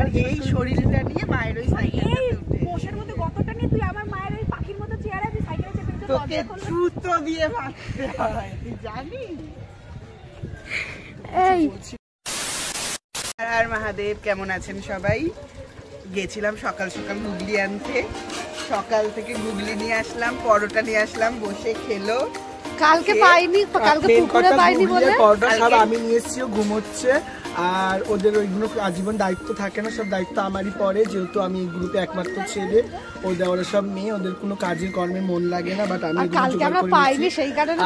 আর এই শরীরটা নিয়ে মায়ের ওই সাইকেলটাতে উঠে বসের মধ্যে গতটা নিয়ে তুই আমার মায়ের ওই পাখির মতো চেয়ারে আমি সাইকেলে চেপে দিতে তোকে জুতো দিয়ে মারতে হয় তুই জানিস? এই আর মহাদেব, কেমন আছেন সবাই? গেছিলাম সকাল সকাল গুগলি আনতে, সকাল থেকে গুগলি নিয়ে আসলাম, পরোটা নিয়ে আসলাম, বসে খেলো। কালকে পাইনি, কালকে পুকুরে পাইনি বলে পরোটা সব আমি নিয়ে এসেছি, ঘুমোচ্ছে। আর ওদের ওইগুলো আজীবন দায়িত্ব থাকে না, সব দায়িত্ব আমারই পড়ে, যেহেতু আমি এই গ্রুপে একমাত্র ছেলে। ওরা সব মেয়ে, ওদের কোনো কাজের কর্মে মন লাগে না। বাট আমি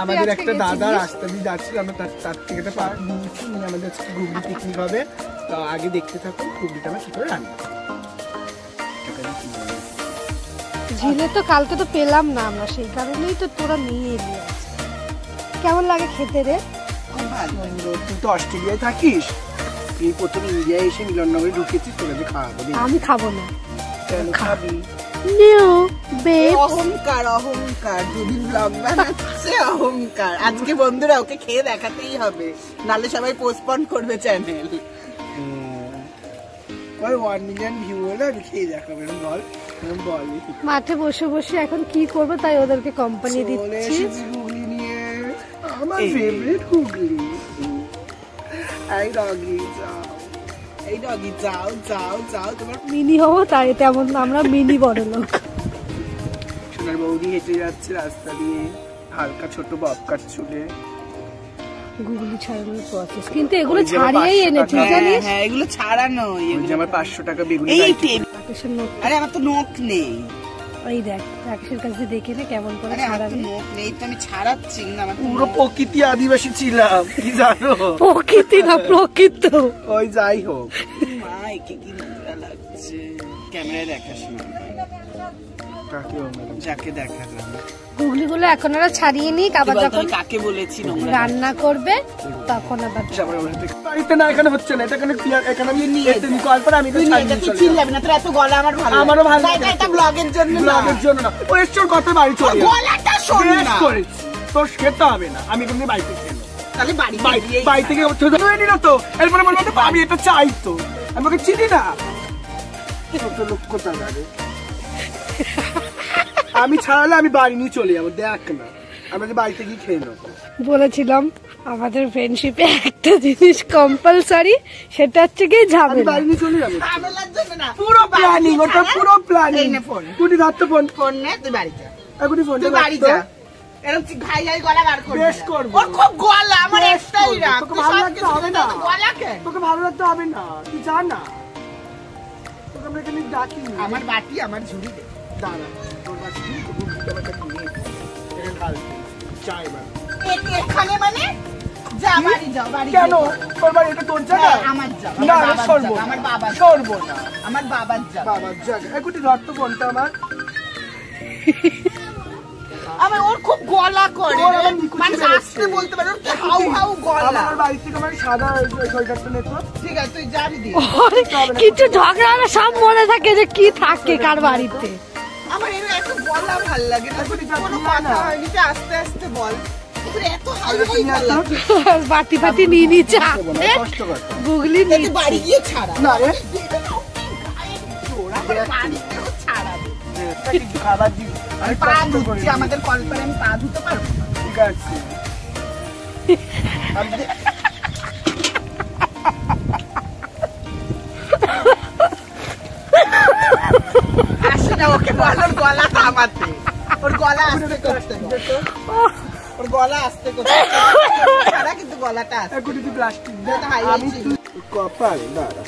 আমাদের একটা দাদা রাস্তা দিয়ে যাচ্ছিল, আমরা তার থেকে নিয়েছি, নিয়ে আমাদের গুগলি পিকনিক হবে। তো আগে দেখতে থাকুন গুগলিটা আমরা কি করে রান্না। ঝিলে তো কালকে তো পেলাম না আমরা, সেই কারণেই তো তোরা নিয়ে এলি। কেমন লাগে খেতে রে? তুই তো অস্ট্রেলিয়ায় থাকিস, এই প্রথম ইন্ডিয়ায় এসে মিলননগরে ঢুকেছিস, তোকে খাওয়াবো। আমি খাবো না। খাবি? অহংকার অহংকার, দুদিন ব্লগ বানাচ্ছে, অহংকার। আজকে বন্ধুরা ওকে খেয়ে দেখাতেই হবে, নালে সবাই পোস্টপন করবে চ্যানেল। 1 মিলিয়ন ভিউ হলে আমি খেয়ে দেখাবো, বল। মাঠে বসে বসে এখন কি করবো, তাই ওদেরকে কোম্পানি দিচ্ছি। গুগলি নিয়ে, আমার ফেভারিট গুগলি। এই ডগি যাও, এই ডগি যাও যাও যাও, তোমার মিনি হবো তাই, তেমন আমরা মিনি বড় লোক। সোনার বৌদি হেঁটে যাচ্ছে রাস্তা দিয়ে, হালকা ছোট ববকাট চুলে। গুগলি ছাড়ানোর প্রসেস, কিন্তু এগুলো ছাড়িয়েই এনেছি জানিস? হ্যাঁ এগুলো ছাড়ানো। আমার 500 টাকা বেগুনি। আরে আমার তো নখ নেই। ওই দেখ রাকেশের কাছে দেখে নে কেমন করে ছাড়াবে। নখ নেই তো আমি ছাড়াচ্ছি না, আমার পুরো প্রকৃতি আদিবাসী ছিলাম, কি জানো? প্রকৃতি না প্রকৃত। ওই যাই হোক, মা একে কি নোংরা লাগছে, ক্যামেরায় দেখাস না, যাকে দেখালাম। গুগলিগুলো এখন ওরা ছাড়িয়ে নিক, আবার যখন কাকে বলেছি রান্না করবে তখন আবার। বাড়িতে না, এখানে হচ্ছে না, এটা এখানে আমি নিয়ে কল করে আমি চিল্লাবি না, তোর এত গলা আমার ভালো, আমারও ভালো লাগে। এটা ব্লগের জন্য, ব্লগের জন্য না, ওই এসছোর কথা বাড়ি চলে গলাটা শোন না, তোর খেতে হবে না, আমি কিন্তু বাড়িতে খেলো। তাহলে বাড়ি থেকে নিল তো, এরপরে বলবো আমি এটা চাই, তো আমি ওকে চিনি না। লক্ষ টাকা আমি ছাড়ালে আমি বাড়ি নিয়ে চলে যাবো, দেখ না আমাদের বাড়িতে গিয়ে খেয়ে নেবো। বলেছিলাম আমাদের ফ্রেন্ডশিপে একটা জিনিস কম্পালসারি, সেটা হচ্ছে কি ঝামেলা। বাড়ি নিয়ে চলে যাবো, ঝামেলার জন্য না, পুরো প্ল্যানিং, ওটা পুরো প্ল্যানিং। কুটি ধরতে ফোন নে, তুই বাড়ি যা, কুটি ফোন তুই বাড়ি যা। এরকম ঘাই ঘাই গলা বার করবি, বেশ করব। ওর খুব গলা, আমার একটাই রাগ। তোকে ভালো লাগতে হবে না, গলা কেন? তোকে ভালো লাগতে হবে না, তুই যা না, তোকে আমরা এখানে ডাকি। আমার বাটি আমার ঝুড়ি দে, দাঁড়া, তোর বাটি তো গুগলি আমাকে নিয়ে এখানে ঢাল চাই বা এখানে মানে যা বাড়ি যাও, বাড়ি কেন? তোর বাড়ি এটা তোর জায়গা? আমার জায়গা, না সরবো, আমার বাবা সরবো না, আমার বাবার জায়গা, বাবার জায়গা। একুটি ধর তো ফোনটা আমার। আমি ওর খুব গলা করে, মানে আসতে বলতে পারে, ওর হাউ হাউ গলা। আমার বাড়ি থেকে আমার সাদা সোয়েটারটা নে তো। ঠিক আছে তুই যাবি দি, কিছু ঝগড়া হলে সব মনে থাকে যে কি থাকে কার বাড়িতে। আমার এত গলা ভাল লাগে না, কোনো কথা হয়নি, আস্তে আস্তে বল। বাটি ফাটি নিয়ে নিচ্ছে গুগলি নিয়ে বাড়ি গিয়ে ছাড়া না রে, খাবার দিই পা ধুচ্ছি, আমাদের কল করে আমি পা ধুতে পারবো? ঠিক আছে, আসে না, ওকে বল ওর গলা থামাতে, ওর গলা আসতে করতে, ওর গলা আসতে করতে, কিন্তু গলাটা প্লাস্টিক কপাল। দাঁড়া,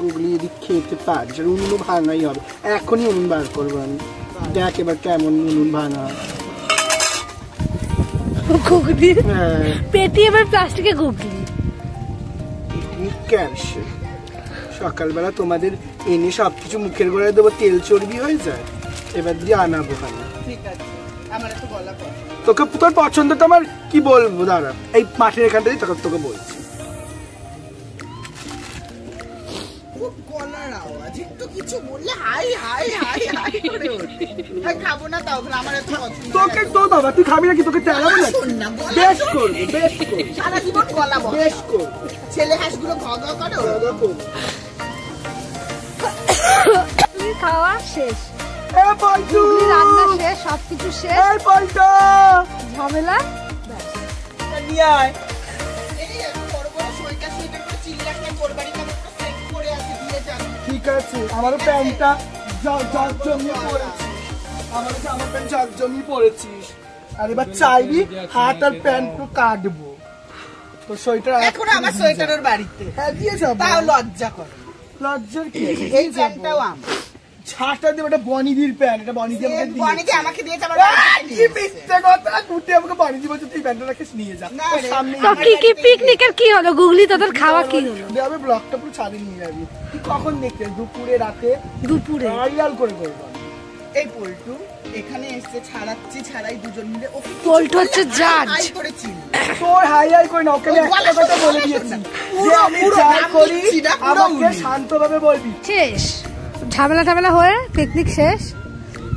গুগলি যদি খেতে পারিস, আর উনুন ভাঙাই হবে, এখনই উনুন বার করবো আমি, দেখ এবার কেমন উনুন ভাঙা। গুগলি পেটি এবার প্লাস্টিকে গুগলি ক্যালসিয়াম। সকালবেলা তোমাদের এনে সবকিছু মুখের গোড়ায় দেবো, তেল চর্বি হয়ে যায়, এবার দিয়ে আনাবো খানা। ঠিক আছে, আমার একটু গলা পড়ে। তোকে তোর পছন্দটা আমার কি বলবো, দাঁড়া এই মাঠের এখানটাই তোকে বলছি। খুব গলার আওয়াজ, একটু কিছু বললে হাই হাই হাই হাই করে ওঠে। খাবো না তাও, আমার এত পছন্দ। তোকে তো বাবা, তুই খাবি না কি? তোকে তেলাবো না? বেশ করবো, বেশ করবো, সারা জীবন গলা বল, বেশ করবো। ছেলে হাঁসগুলো ঘ ঘ করে, দাদা করবো। শেষ, এ পল্টু গুগলি রান্না শেষ, সবকিছু শেষ, এই পল্টু ঝামেলা। নিয়ে আয়। এই বড় বড় সোয়েটার সোয়েটার করে চিল্লাস না, তোর বাড়িতে আমার একটা সেট করে আছে, দিয়ে যান। ঠিক আছে, আমারও প্যান্টটা জমিয়ে পড়েছিস, আমার প্যান্ট জমিয়ে পড়েছিস। আর এবার চাইবি হাত আর প্যান্ট তো কাটবো। তোর সোয়েটার এখন আমার সোয়েটারের বাড়িতে, হ্যাঁ দিয়ে যাবো। তাও লজ্জা করে। লজ্জার কি আছে? এই প্যান্টটাও আমার। ছাড়টা দেবো, এটা বনিদির প্যান্ট, এটা বনিদি আমাকে দিয়েছে। বনিদি আমাকে দিয়েছে, আমার আহ, বাড়িতে কি নিয়ে মিথ্যে কথা, তুই আমাকে বনিদি বলছে তুই প্যান্টটা রাখিস নিয়ে যা। না তোর রে, সামনে তো কি পিকনিকের কি হলো গুগলি, তোদের খাওয়া কি হলো? আমি ব্লগটা পুরো ছাদে নিয়ে যাবি। তুই কখন দেখতে? দুপুরে, রাতে, দুপুরে আড়াল করে করবো। এই পল্টু এখানে এসে ছাড়াচ্ছি, ছাড়াই দুজন মিলে ওকে কিছু পল্টু বললে হচ্ছে আমি judge। হাই করেছি। তোর হাই হাই করে না, ওকে আমি একটা কথা বলে দিয়েছি যে আমি যা করি আমাকে শান্তভাবে বলবি। শেষ, ঝামেলা ঝামেলা হয়ে পিকনিক শেষ,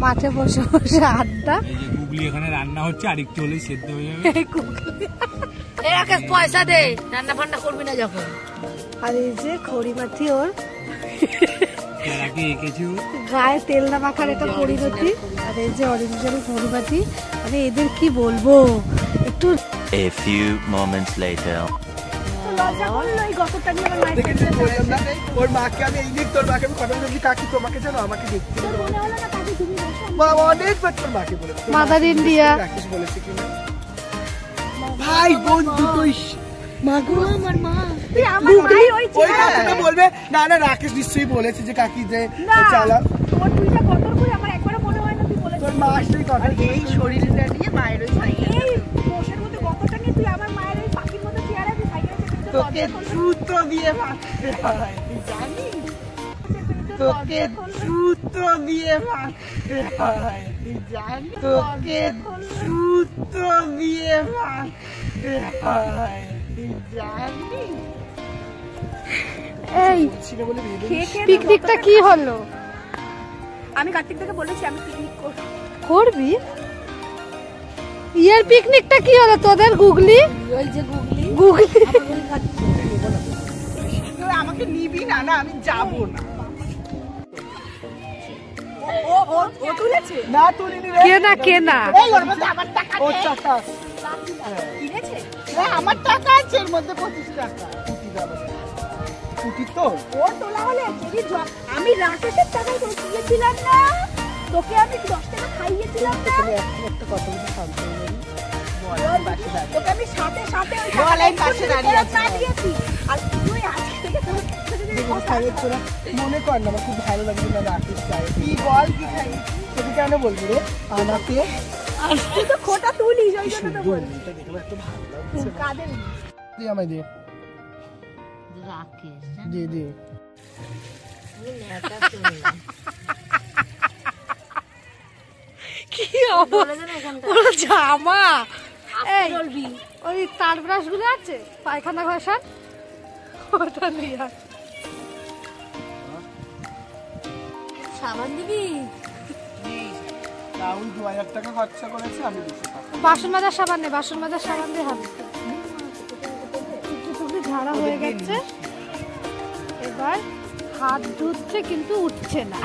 মাঠে বসে বসে আড্ডা। এই যে গুগলি এখানে রান্না হচ্ছে, আর একটু হলেই সেদ্ধ হয়ে যাবে। এরাকে পয়সা দে, রান্না ফান্না করবি না যখন। আর এই যে খড়িমাথি ওর যারাকে এঁকেছি ও। গায়ে তেল না মাখার এটা পরিণতি। আর এই যে অরিজিনাল খড়িমাথি, মানে এদের কি বলবো, একটু A few moments later. লজ্জা করলো এই গতটা নিয়ে আমার মায়ের দেখেছিস বললাম না, ওর মাকে আমি এই দিক, তোর মাকে আমি কথা বলছি কাকি তোমাকে জানো আমাকে দেখতে মনে হলো না কাকি তুমি বসো। বাবা অনেকবার তোর মাকে বলেছি। তোর Mother মাকে India। রাকেশ বলেছে কিনা ভাই বোন দুটোই মাগো আমার মা। তুই আমার মায়ের ওই ওই কথাটা বলবে না, না রাকেশ নিশ্চয়ই বলেছে যে কাকি যে চালা তোর দুইটা কতর করে আমার একবারও মনে হয় না তুই বলেছিস। তোর মা আসলেই কথা এই শরীরটা নিয়ে মায়ের ওই সাইকেল, এই বসের মধ্যে গতটা নিয়ে তুই আমার মায়ের ওই পাখির মতো চেয়ারে তুই সাইকেলে চেপে তোকে জুতো দিয়ে মারতে হয়, তুই জানিস? তোকে জুতো দিয়ে মারতে হয়, তুই জানিস? তোকে জুতো দিয়ে মারতে হয়, তুই জানিস? এই ছিল বলে ভেবে পিকনিকটা কি হলো? আমি কার্তিক থেকে বলেছি আমি পিকনিক করব। করবি? ইয়ার পিকনিকটা কি হলো তোদের গুগলি? ওই যে গুগলি গুগলি তুই আমাকে নিবি না, না আমি যাবো না। ও তুলেছে, না তুলিনি রে কে না কে না, এই ওর মধ্যে আমার টাকা ওর নেই। টাকা কিনেছে। হ্যাঁ, আমার টাকা আছে এর মধ্যে 25 টাকা। কুটি তো ওর তোলা হলে যদি আমি রাকেশের টাকায় তোকে দিয়েছিলাম না, তোকে আমি 10 টাকা খাইয়েছিলাম না, একটা কথা বলতে শান্ত হয়ে যাবি। তোকে আমি সাথে সাথে ওই বল, আমি পাশে দাঁড়িয়ে আছি। না দিয়েছি। আর তুই আজকে থেকে তোর যদি খাইয়ে তোরা মনে কর না, আমার খুব ভালো লাগছে না রাকেশ চাই। কি বল, কি খাই? তোকে কেন বলবি রে? আমাকে তুই তো খোটা তুলিস, ওই জন্য তো সুন্দর বল। মেয়েটা দেখলাম, এত ভালো লাগছে। কাদের দে আমায় দে, রাকেশ দে দে। কি ওর জামা, এই ওই তার ব্রাশ গুলো আছে পায়খানা ঘষার, ওটা নিয়ে আয়। সাবান দিবি? রাহুল 2000 টাকা খরচা করেছে, আমি 200 টাকা। বাসন মাজার সাবান নেই, বাসন মাজার সাবান দিয়ে হবে। টুকটুকি ঝাড়া হয়ে গেছে, এবার হাত ধুচ্ছে কিন্তু উঠছে না।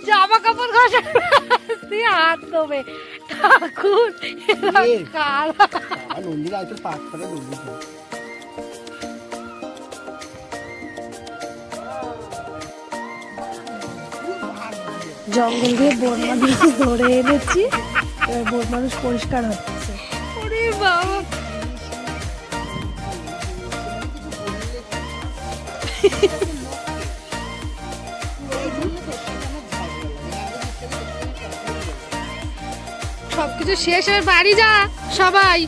জামা কাপড় ঘষা দিয়ে হাত ধোবে, ঠাকুর কালা। আর নন্দী গায়ে তোর পাক করে ডুবি তো। জঙ্গল দিয়ে বোন মানুষ ধরে এনেছি, এবার বোন মানুষ পরিষ্কার হচ্ছে। ওরে বাবা, সবকিছু শেষ হয়ে বাড়ি যা সবাই।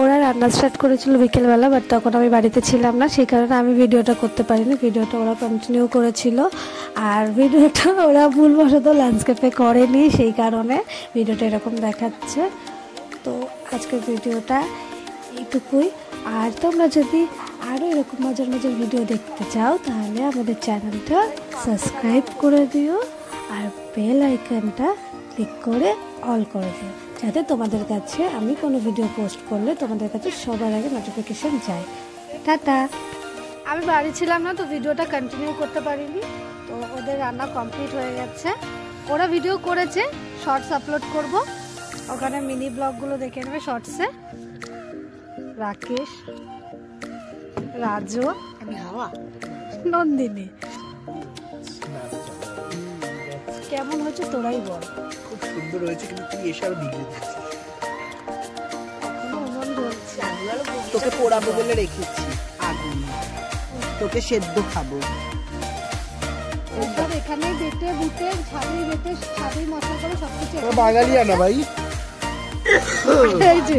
ওরা রান্না স্টার্ট করেছিল বিকেলবেলা, বাট তখন আমি বাড়িতে ছিলাম না, সেই কারণে আমি ভিডিওটা করতে পারিনি। ভিডিওটা ওরা কন্টিনিউ করেছিল, আর ভিডিওটা ওরা ভুলবশত ল্যান্ডস্কেপে করেনি, সেই কারণে ভিডিওটা এরকম দেখাচ্ছে। তো আজকের ভিডিওটা এইটুকুই। আর তোমরা যদি আরও এরকম মজার মজার ভিডিও দেখতে চাও তাহলে আমাদের চ্যানেলটা সাবস্ক্রাইব করে দিও আর বেল আইকনটা ক্লিক করে অল করে দিও, যাতে তোমাদের কাছে আমি কোনো ভিডিও পোস্ট করলে তোমাদের কাছে সবার আগে নোটিফিকেশন যায়। টাটা। আমি বাড়ি ছিলাম না তো ভিডিওটা কন্টিনিউ করতে পারিনি, তো ওদের রান্না কমপ্লিট হয়ে গেছে। ওরা ভিডিও করেছে, শর্টস আপলোড করব, ওখানে মিনি ব্লগগুলো দেখে নেবে শর্টসে। রাকেশ, রাজু, আমি হাওয়া নন্দিনী। কেমন হয়েছে তোরাই বল। খুব সুন্দর হয়েছে, কিন্তু তুই এসব বিগড়ে দিচ্ছিস। এখনো উনুন জ্বলছে। তোকে পোড়াবো বলে রেখেছি আগুন, তোকে সেদ্ধ খাবো। একদম এখানে বেটে বুটে ছাড়ি বেটে ছাড়ি মশলা করে সবকিছু বাঙালি আনা ভাই। এই যে